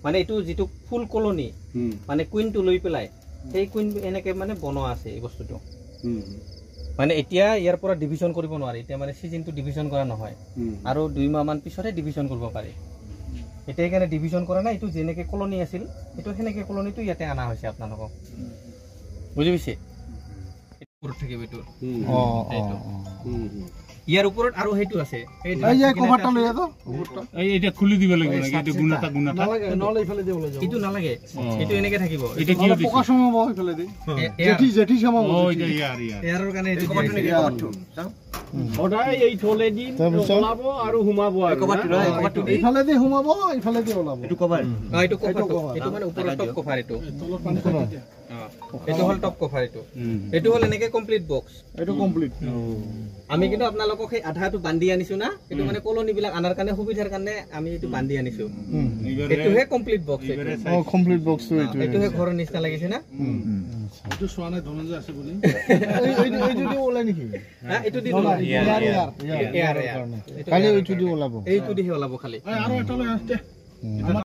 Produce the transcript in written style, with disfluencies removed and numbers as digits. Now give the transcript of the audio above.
মানে এইটো যেটো ফুল কলনি মানে কুইন টু লৈ পেলাই সেই কুইন এনেকে মানে বনোৱা আছে এই বস্তুটো মানে এতিয়া ইয়াৰ পৰা ডিভিজন কৰিব নোৱাৰি এতিয়া মানে সিজনটো ডিভিজন কৰা নহয় আৰু 2 মাহ মান পিছতে ডিভিজন কৰিব পাৰি এটা এখানে ডিভিজন কৰা নাই এটো যেনেকে কলনি আছিল এটো হেনেকে কলনিটো ইয়াতে আনা হৈছে আপোনালোকক বুজি পাইছে ওপৰত থাকিব এটো ইয়াৰ ওপৰত আৰু হেতু আছে এই যে কভাৰটা লৈ আছো ওপৰটা এই এটা খুলি দিব লাগিব না এটা গুণাটা নালাগে নলে ইফালে দিব লাগিব এটো নালাগে এটো এনেকে থাকিব এটা কি পকা সমাব ইফালে দি জেঠি সমাব ও এটা ইয়াৰৰ কাৰণে এটো কভাৰটো নেকি কভাৰটো ওডাই এই থলে দি ওলাব আৰু হুমাব আৰু কভাৰটো ইফালে দি হুমাব ইফালে দি ওলাব এটো কভাৰ এটো কভাৰ এটো মানে ওপৰত টপ কভাৰ এটো তলৰ পানী কৰা এটো হল টপ কভাৰ এটো হল এনেকে কমপ্লিট বক্স এটো কমপ্লিট আমি কিন্তু আপোনালোকক এই আধাটো বান্ধি আনিছো না এটো মানে কলনি বিলাক আনাৰ কাৰণে সুবিধাৰ কাৰণে আমি এটো বান্ধি আনিছো এটো হে কমপ্লিট বক্স এটো কমপ্লিট বক্স এটো হে ঘৰৰ নিচিনা লাগিছে না এটো সোৱানে ধনঞ্জয় আছে বুলি এইটো দি ওলাই নেকি হা এটো দি ইয়াৰ কালি এইটো দি ওলাব এইটো দি ওলাব খালি আৰু এটা লৈ আসতে